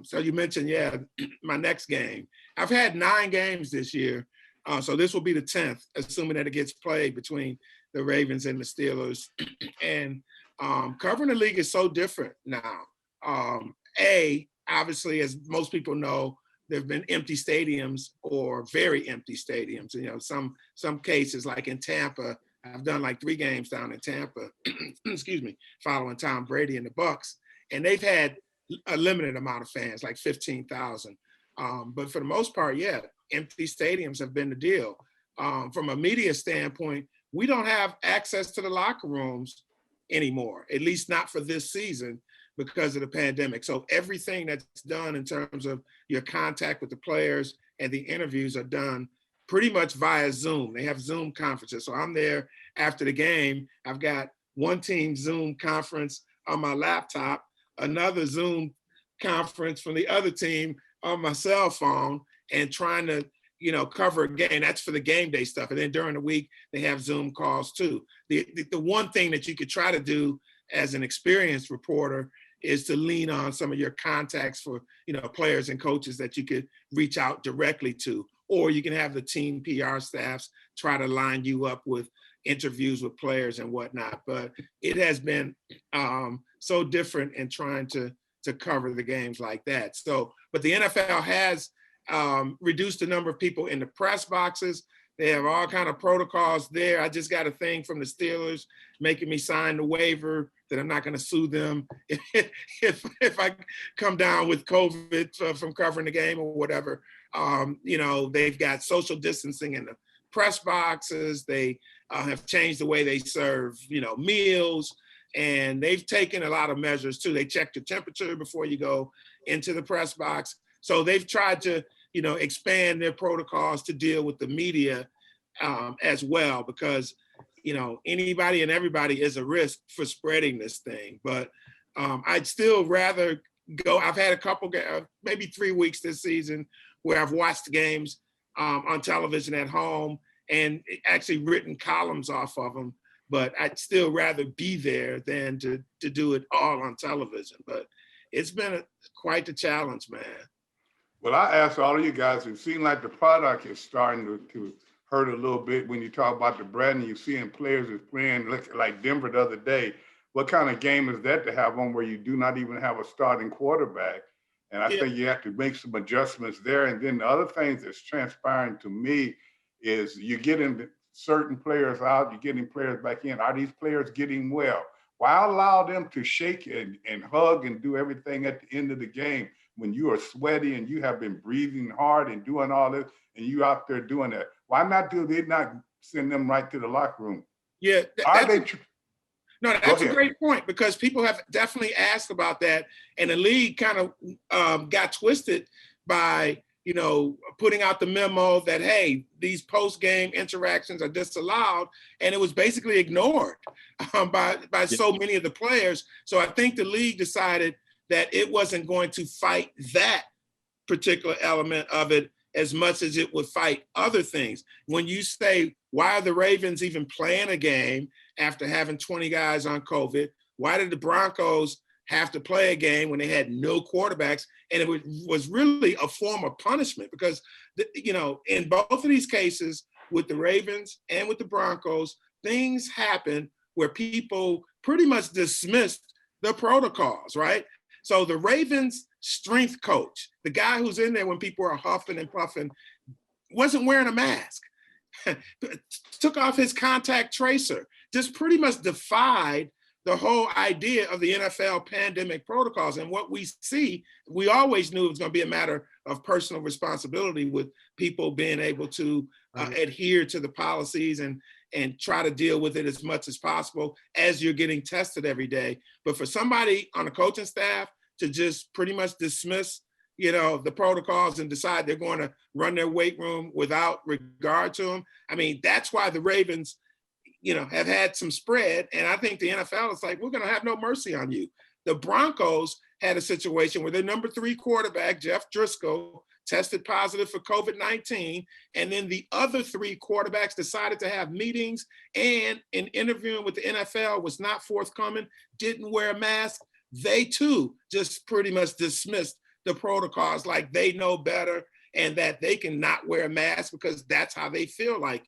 So you mentioned, my next game. I've had 9 games this year. So this will be the 10th, assuming that it gets played between the Ravens and the Steelers. And covering the league is so different now. Obviously, as most people know, there have been empty stadiums or very empty stadiums. Some cases like in Tampa, I've done like 3 games down in Tampa, excuse me, following Tom Brady and the Bucs. And they've had a limited amount of fans, like 15,000. But for the most part, empty stadiums have been the deal. From a media standpoint, we don't have access to the locker rooms anymore, at least not for this season because of the pandemic. So everything that's done in terms of your contact with the players and the interviews are done pretty much via Zoom. They have Zoom conferences. So I'm there after the game. I've got one team Zoom conference on my laptop, another Zoom conference from the other team on my cell phone, and trying to, cover a game. That's for the game day stuff. And then during the week, they have Zoom calls too. The one thing that you could try to do as an experienced reporter is to lean on some of your contacts for, players and coaches that you could reach out directly to, or you can have the team PR staffs try to line you up with interviews with players and whatnot. But it has been so different in trying to cover the games like that. So, but the NFL has reduced the number of people in the press boxes. They have all kind of protocols there. I just got a thing from the Steelers making me sign the waiver that I'm not going to sue them if I come down with COVID from covering the game or whatever. They've got social distancing in the press boxes. They have changed the way they serve, meals, and they've taken a lot of measures too. They check your temperature before you go into the press box. So they've tried to, expand their protocols to deal with the media as well, because, anybody and everybody is a risk for spreading this thing. But I'd still rather go. I've had a couple, maybe 3 weeks this season where I've watched games on television at home and actually written columns off of them. But I'd still rather be there than to do it all on television. But it's been quite the challenge, man. Well, I asked all of you guys, it seemed like the product is starting to hurt a little bit when you talk about the brand and you're seeing players is playing like Denver the other day. What kind of game is that to have on where you do not even have a starting quarterback? And I think you have to make some adjustments there. And then the other things that's transpiring to me is you're getting certain players out, you're getting players back in. Are these players getting well? Why allow them to shake and hug and do everything at the end of the game when you are sweaty and you have been breathing hard and doing all this and you out there doing that? Why not they not send them right to the locker room? Yeah, that's a ahead. great point, because people have definitely asked about that, and the league kind of got twisted by putting out the memo that, hey, these post-game interactions are disallowed, and it was basically ignored by so many of the players. So I think the league decided that it wasn't going to fight that particular element of it as much as it would fight other things. When you say, why are the Ravens even playing a game after having 20 guys on COVID? Why did the Broncos have to play a game when they had no quarterbacks? And it was really a form of punishment, because, in both of these cases, with the Ravens and with the Broncos, things happen where people pretty much dismissed the protocols, right? So the Ravens strength coach, the guy who's in there when people are huffing and puffing, wasn't wearing a mask, took off his contact tracer, just pretty much defied the whole idea of the NFL pandemic protocols. And what we see, we always knew it was going to be a matter of personal responsibility, with people being able to adhere to the policies and try to deal with it as much as possible as you're getting tested every day. But for somebody on the coaching staff to just pretty much dismiss, the protocols and decide they're going to run their weight room without regard to them, I mean, that's why the Ravens, have had some spread. And I think the NFL is like, we're going to have no mercy on you. The Broncos had a situation where their number 3 quarterback, Jeff Driscoll, tested positive for COVID-19. And then the other 3 quarterbacks decided to have meetings, and in interviewing with the NFL was not forthcoming, didn't wear a mask. They too just pretty much dismissed the protocols like they know better and that they can not wear a mask because that's how they feel like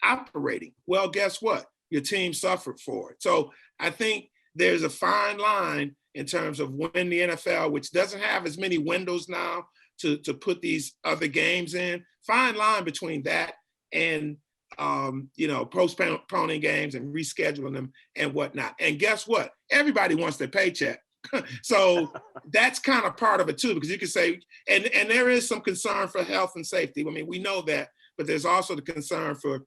operating. Well, guess what? Your team suffered for it. So I think there's a fine line in terms of when the NFL, which doesn't have as many windows now to put these other games in, fine line between that and postponing games and rescheduling them and whatnot. And guess what? Everybody wants their paycheck. So that's kind of part of it too, because you can say, and there is some concern for health and safety. I mean, we know that, but there's also the concern for,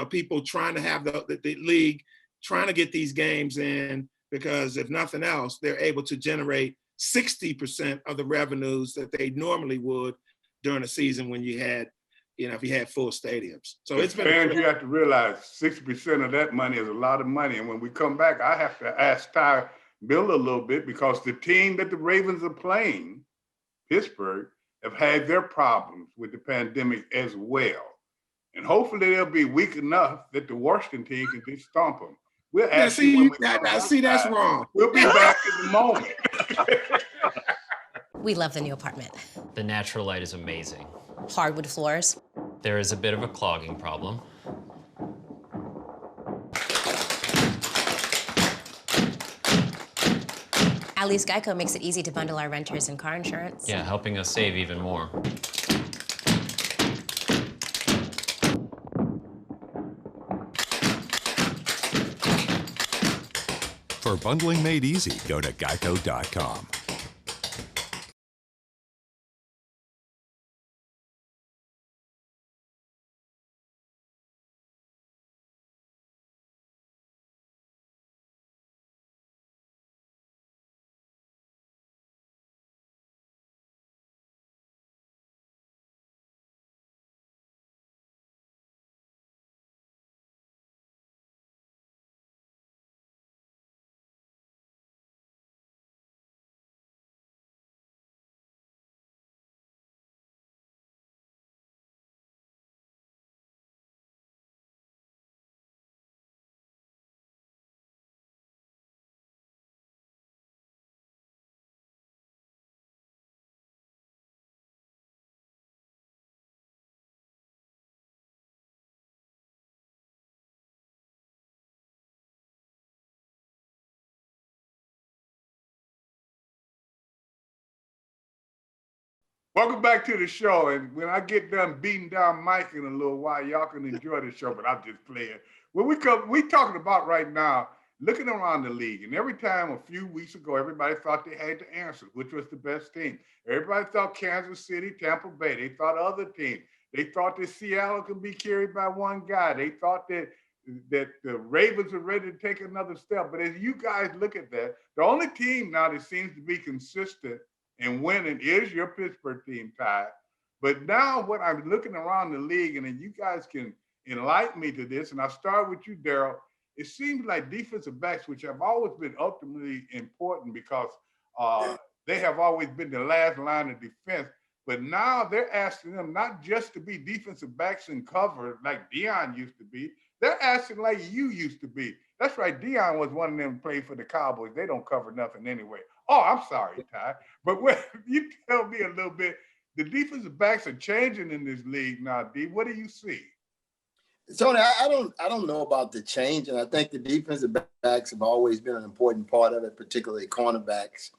people trying to have the league trying to get these games in, because if nothing else, they're able to generate 60% of the revenues that they normally would during a season when you had, if you had full stadiums. So it's been fans, you have to realize 60% of that money is a lot of money. And when we come back, I have to ask Ty Bill a little bit, because the team that the Ravens are playing, Pittsburgh, have had their problems with the pandemic as well. And hopefully they'll be weak enough that the Washington team can just stomp them. We'll ask you when we come back. That's wrong. We'll be back in a moment. We love the new apartment. The natural light is amazing. Hardwood floors. There is a bit of a clogging problem. At least Geico makes it easy to bundle our renters and car insurance. Yeah, helping us save even more. For bundling made easy, go to geico.com. Welcome back to the show. And when I get done beating down Mike in a little while, y'all can enjoy the show, but I'm just playing. When we talking about right now, looking around the league, and every time a few weeks ago, everybody thought they had the answer, which was the best team. Everybody thought Kansas City, Tampa Bay. They thought other teams. They thought that Seattle could be carried by one guy. They thought that the Ravens are ready to take another step. But as you guys look at that, the only team now that seems to be consistent and winning is your Pittsburgh team, Ty. But now what I'm looking around the league, and then you guys can enlighten me to this, and I'll start with you, Daryl. It seems like defensive backs, which have always been ultimately important because they have always been the last line of defense, but now they're asking them not just to be defensive backs and cover like Deion used to be. They're asking like you used to be. That's right. Deion was one of them played for the Cowboys. They don't cover nothing anyway. Oh, I'm sorry, Ty. But when you tell me a little bit, the defensive backs are changing in this league now, D. What do you see? Tony, I don't know about the change, and I think the defensive backs have always been an important part of it, particularly cornerbacks,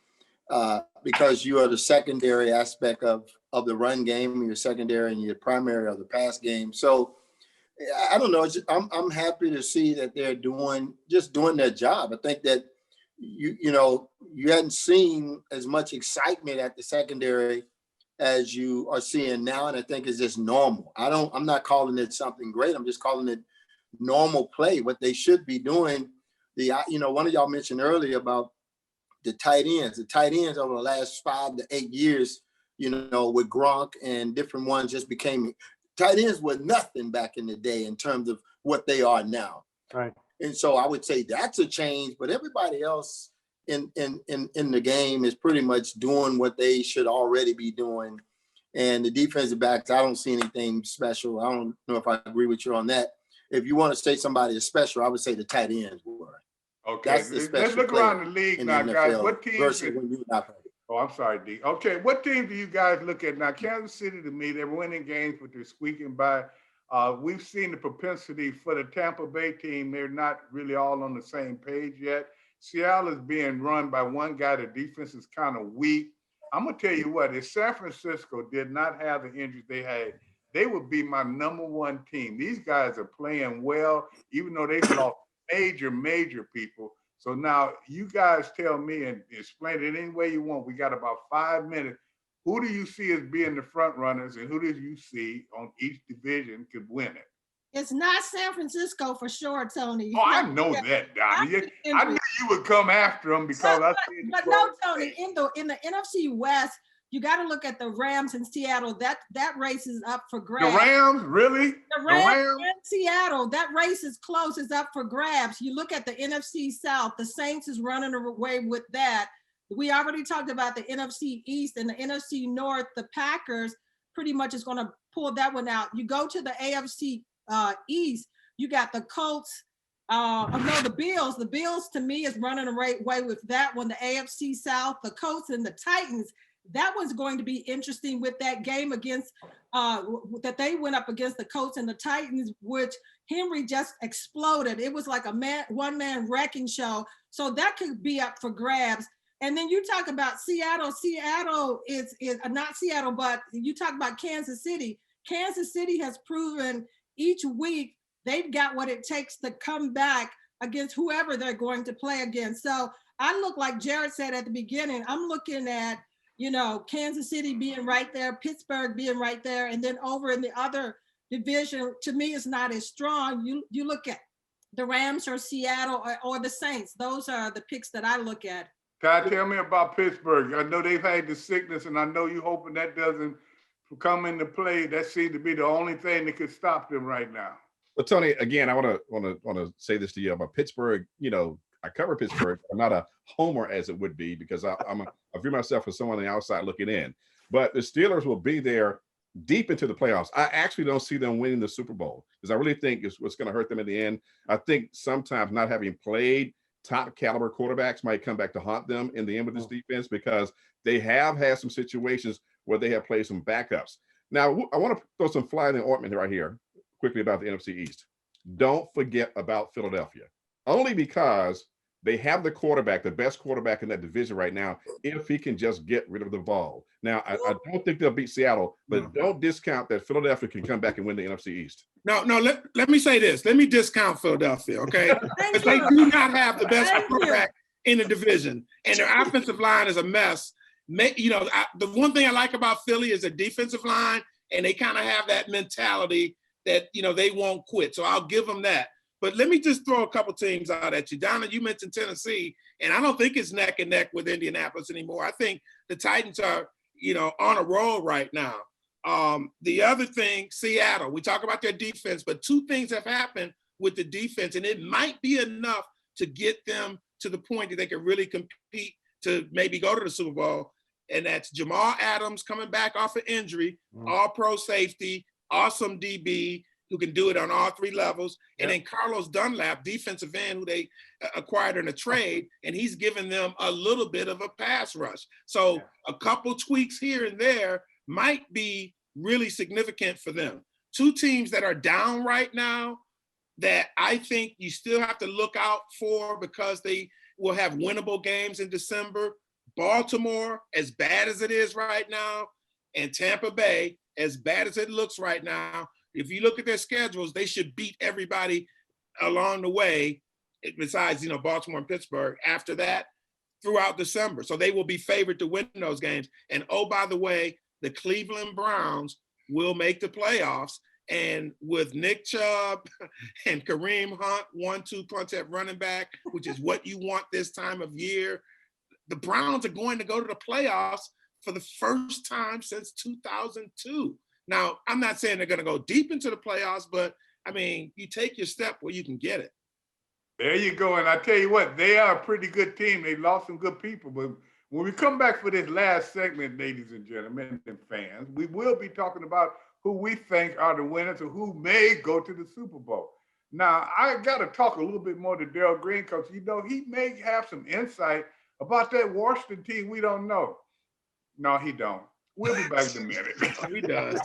because you are the secondary aspect of the run game, your secondary and your primary of the pass game. So I don't know. I'm happy to see that they're doing their job. I think that you hadn't seen as much excitement at the secondary as you are seeing now, and I think it's just normal. I'm not calling it something great. I'm just calling it normal play. What they should be doing. One of y'all mentioned earlier about the tight ends. The tight ends over the last 5 to 8 years, with Gronk and different ones just became. Tight ends were nothing back in the day in terms of what they are now. Right. And so I would say that's a change, but everybody else in the game is pretty much doing what they should already be doing. And the defensive backs, I don't see anything special. I don't know if I agree with you on that. If you want to say somebody is special, I would say the tight ends were. Okay, let's look around the league now, guys. What teams? Oh, I'm sorry, D. Okay, what team do you guys look at now? Kansas City, to me, they're winning games, but they're squeaking by. We've seen the propensity for the Tampa Bay team. They're not really all on the same page yet. Seattle is being run by one guy. The defense is kind of weak. I'm going to tell you what, if San Francisco did not have the injuries they had, they would be my number one team. These guys are playing well, even though they've lost major people. So now you guys tell me and explain it any way you want. We got about 5 minutes. Who do you see as being the front runners, and who do you see on each division could win it? It's not San Francisco for sure, Tony. Oh, I know that, Donnie. I knew you would come after them because but no, Tony, in the NFC West, you got to look at the Rams in Seattle. That race is up for grabs. The Rams, really? The Rams in Seattle. That race is close. It's up for grabs. You look at the NFC South. The Saints is running away with that. We already talked about the NFC East and the NFC North. The Packers pretty much is going to pull that one out. You go to the AFC East. You got the Colts. The Bills. The Bills to me is running away with that one. The AFC South. The Colts and the Titans. That one's going to be interesting with that game against that they went up against the Colts and the Titans, which Henry just exploded. It was like a one-man wrecking show. So that could be up for grabs. And then you talk about Seattle. Seattle is not Seattle, but you talk about Kansas City. Kansas City has proven each week they've got what it takes to come back against whoever they're going to play against. So I look like Jared said at the beginning, I'm looking at Kansas City being right there, Pittsburgh being right there, and then over in the other division, to me, it's not as strong. You look at the Rams or Seattle or the Saints. Those are the picks that I look at. Ty, tell me about Pittsburgh. I know they've had the sickness, and I know you're hoping that doesn't come into play. That seems to be the only thing that could stop them right now. Well, Tony, again, I want to say this to you about Pittsburgh. I cover Pittsburgh. I'm not a homer as it would be because I view myself as someone on the outside looking in. But the Steelers will be there deep into the playoffs. I actually don't see them winning the Super Bowl because I really think it's what's going to hurt them in the end. I think sometimes not having played top caliber quarterbacks might come back to haunt them in the end with this defense because they have had some situations where they have played some backups. Now, I want to throw some fly in the ointment right here quickly about the NFC East. Don't forget about Philadelphia. Only because They have the quarterback, the best quarterback in that division right now, if he can just get rid of the ball. Now, I don't think they'll beat Seattle, but don't discount that Philadelphia can come back and win the NFC East. No, let me say this. Let me discount Philadelphia, okay? Because they do not have the best quarterback in the division, and their offensive line is a mess. The one thing I like about Philly is the defensive line, and they kind of have that mentality that, they won't quit. So I'll give them that. But let me just throw a couple teams out at you. Donna, you mentioned Tennessee, and I don't think it's neck and neck with Indianapolis anymore. I think the Titans are, on a roll right now. The other thing, Seattle, we talk about their defense, but two things have happened with the defense, and it might be enough to get them to the point that they can really compete to maybe go to the Super Bowl. And that's Jamal Adams coming back off an injury, all-pro safety, awesome DB, who can do it on all three levels. And then Carlos Dunlap, defensive end, who they acquired in a trade, and he's given them a little bit of a pass rush. So a couple tweaks here and there might be really significant for them. Two teams that are down right now that I think you still have to look out for because they will have winnable games in December. Baltimore, as bad as it is right now, and Tampa Bay, as bad as it looks right now. If you look at their schedules, they should beat everybody along the way, besides, Baltimore and Pittsburgh, after that, throughout December. So they will be favored to win those games. And oh, by the way, the Cleveland Browns will make the playoffs. And with Nick Chubb and Kareem Hunt, 1-2 punch at running back, which is what you want this time of year, the Browns are going to go to the playoffs for the first time since 2002. Now, I'm not saying they're going to go deep into the playoffs, but, you take your step where you can get it. There you go. And I tell you what, they are a pretty good team. They lost some good people. But when we come back for this last segment, ladies and gentlemen and fans, we will be talking about who we think are the winners or who may go to the Super Bowl. Now, I got to talk a little bit more to Darryl Green because, he may have some insight about that Washington team we don't know. No, he don't. We'll be back in a minute. He does.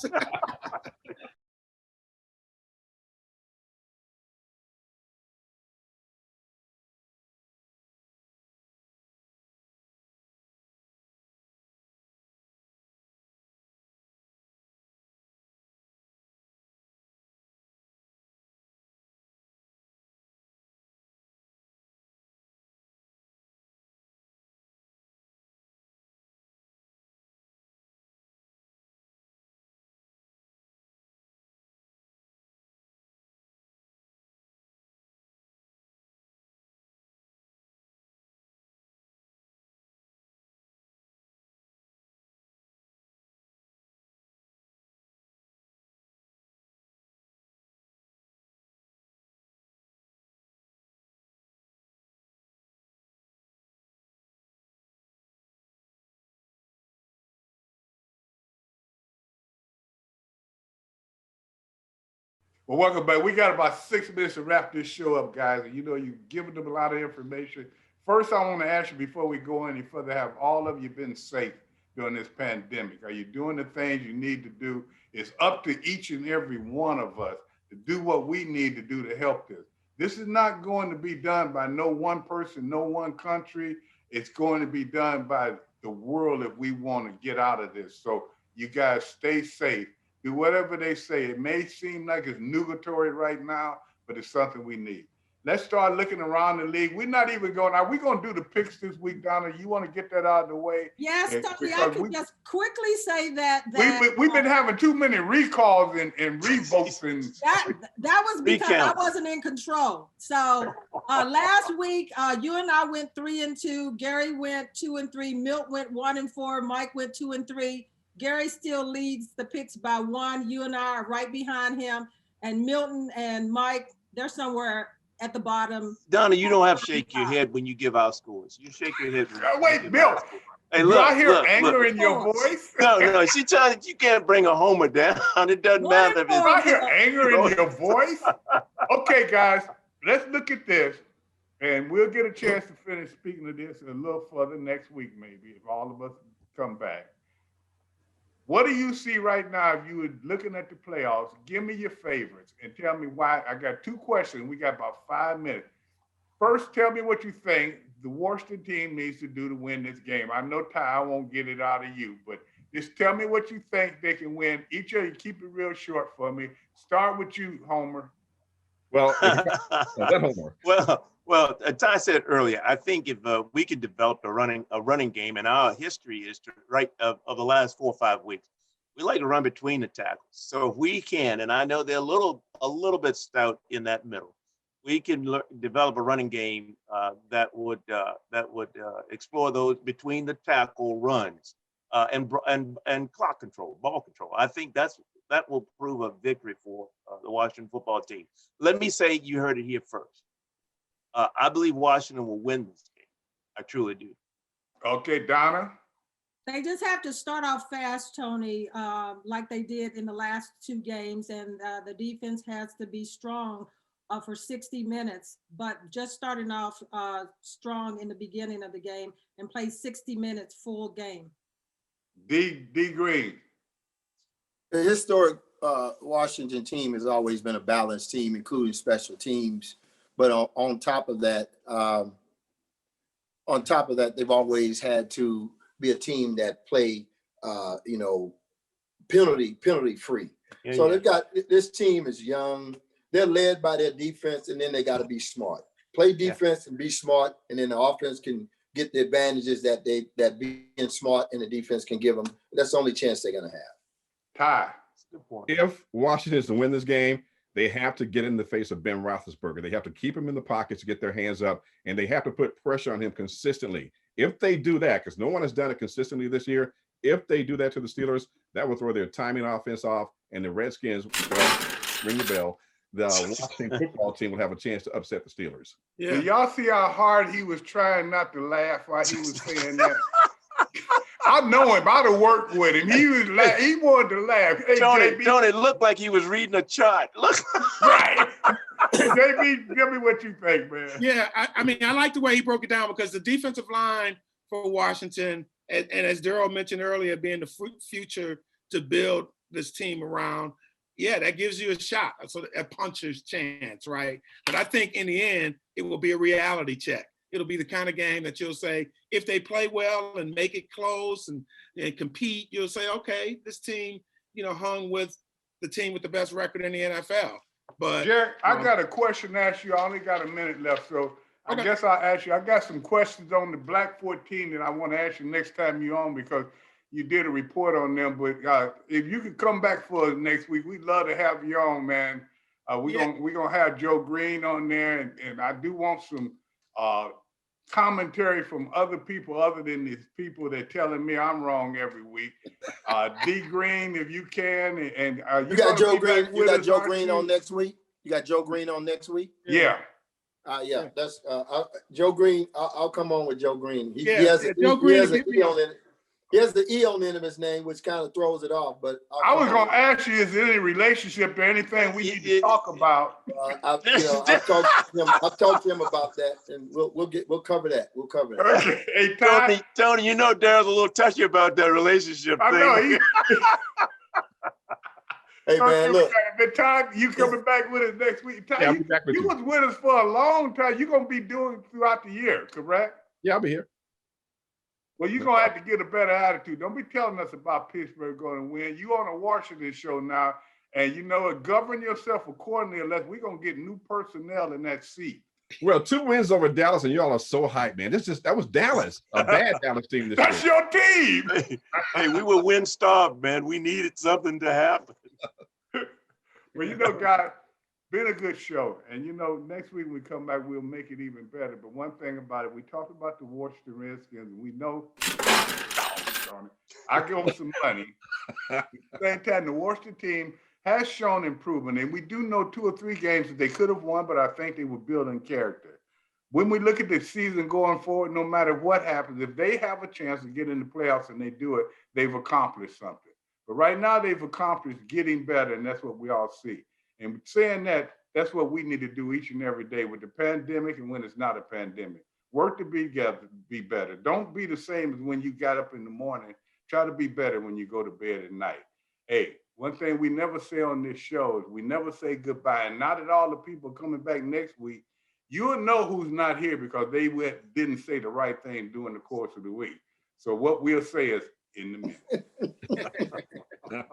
Well, welcome back. We got about 6 minutes to wrap this show up, guys. And you've given them a lot of information. First, I want to ask you before we go any further, have all of you been safe during this pandemic? Are you doing the things you need to do? It's up to each and every one of us to do what we need to do to help this. This is not going to be done by no one person, no one country. It's going to be done by the world if we want to get out of this. So you guys stay safe. Do whatever they say. It may seem like it's nugatory right now, but it's something we need. Let's start looking around the league. We're not even going, are we going to do the picks this week, Donna? You want to get that out of the way? Yes, Tony, I can just quickly say that. We've been having too many recalls and revotes. And that was because I wasn't in control. So last week, you and I went 3-2. Gary went 2-3. Milt went 1-4. Mike went 2-3. Gary still leads the picks by 1. You and I are right behind him. And Milton and Mike, they're somewhere at the bottom. Donna, you don't have to shake your head when you give out scores. You shake your head. Wait, Milt. Hey, look, I hear anger in your voice? No. She telling you can't bring a homer down. It doesn't matter if it's. I hear anger in your voice? Okay, guys, let's look at this. And we'll get a chance to finish speaking of this a little further next week, maybe, if all of us come back. What do you see right now if you were looking at the playoffs? Give me your favorites and tell me why. I got 2 questions. We got about 5 minutes. First, tell me what you think the Washington team needs to do to win this game. I know, Ty, I won't get it out of you, but just tell me what you think they can win. Each of you, keep it real short for me. Start with you, Homer. Well, Homer. Well, as Ty said earlier, I think if we could develop a running game, and our history is to of the last 4 or 5 weeks, we like to run between the tackles. So if we can, and I know they're a little bit stout in that middle, we can develop a running game that would explore those between the tackle runs and clock control, ball control. I think that will prove a victory for the Washington football team. Let me say, you heard it here first. I believe Washington will win this game. I truly do. Okay, Donna. They just have to start off fast, Tony, like they did in the last 2 games, and the defense has to be strong for 60 minutes, but just starting off strong in the beginning of the game and play 60 minutes full game. D Green. The historic Washington team has always been a balanced team, including special teams. But on top of that, they've always had to be a team that play, penalty free. So they've got, this team is young. They're led by their defense, and then they got to be smart. Play defense and be smart, and then the offense can get the advantages that being smart and the defense can give them. That's the only chance they're going to have. Ty. If Washington is to win this game, they have to get in the face of Ben Roethlisberger. They have to keep him in the pocket to get their hands up, and they have to put pressure on him consistently. If they do that, because no one has done it consistently this year, if they do that to the Steelers, that will throw their timing offense off, and the Redskins will ring the bell. The Washington football team will have a chance to upset the Steelers. Yeah. Did y'all see how hard he was trying not to laugh while he was saying that? I know him. I'd have worked with him. He wanted to laugh. Hey, Tony, it looked like he was reading a chart. Look. Right. JB, tell me what you think, man. Yeah, I mean, I like the way he broke it down, because the defensive line for Washington, and as Daryl mentioned earlier, being the future to build this team around, yeah, that gives you a shot, so a puncher's chance, right? But I think in the end, it will be a reality check. It'll be the kind of game that you'll say, if they play well and make it close and compete, you'll say, okay, this team, hung with the team with the best record in the NFL. But Jared, I got a question to ask you. I only got a minute left, so I guess I'll ask you. I got some questions on the Black 14 that I want to ask you next time you're on, because you did a report on them. But if you could come back for us next week, we'd love to have you on, man. We're gonna have Joe Green on there, and I do want some commentary from other people other than these people that telling me I'm wrong every week. D Green, if you can, and you got Joe Green. You got Joe Green on next week. You got Joe Green on next week. Yeah. That's Joe Green. I'll come on with Joe Green. He has an E on the end of his name, which kind of throws it off. But I was going to ask you, is there any relationship or anything we need to talk about? I've talked to him about that, and we'll cover that. We'll cover that. Okay. Hey, Ty. Tony, Daryl's a little touchy about that relationship thing. I know. Hey, man, look. But Ty, you coming back with us next week? Ty, I'll be back with you. You was with us for a long time. You're going to be doing it throughout the year, correct? Yeah, I'll be here. Well, you're going to have to get a better attitude. Don't be telling us about Pittsburgh going to win. You on a Washington show now, and govern yourself accordingly, unless we're going to get new personnel in that seat. Well, 2 wins over Dallas, and y'all are so hyped, man. That was Dallas, a bad Dallas team this That's year. your team. Hey, we were win-starved, man. We needed something to happen. Well, guys, been a good show. And, next week when we come back, we'll make it even better. But one thing about it, we talked about the Washington Redskins, and we know I give them some money. At the same time, the Washington team has shown improvement. And we do know 2 or 3 games that they could have won, but I think they were building character. When we look at the season going forward, no matter what happens, if they have a chance to get in the playoffs and they do it, they've accomplished something. But right now, they've accomplished getting better, and that's what we all see. And saying that, that's what we need to do each and every day with the pandemic and when it's not a pandemic. Work to be together, be better. Don't be the same as when you got up in the morning. Try to be better when you go to bed at night. Hey, one thing we never say on this show is we never say goodbye. And not at all the people coming back next week. you'll know who's not here because they didn't say the right thing during the course of the week. So what we'll say is in the minute.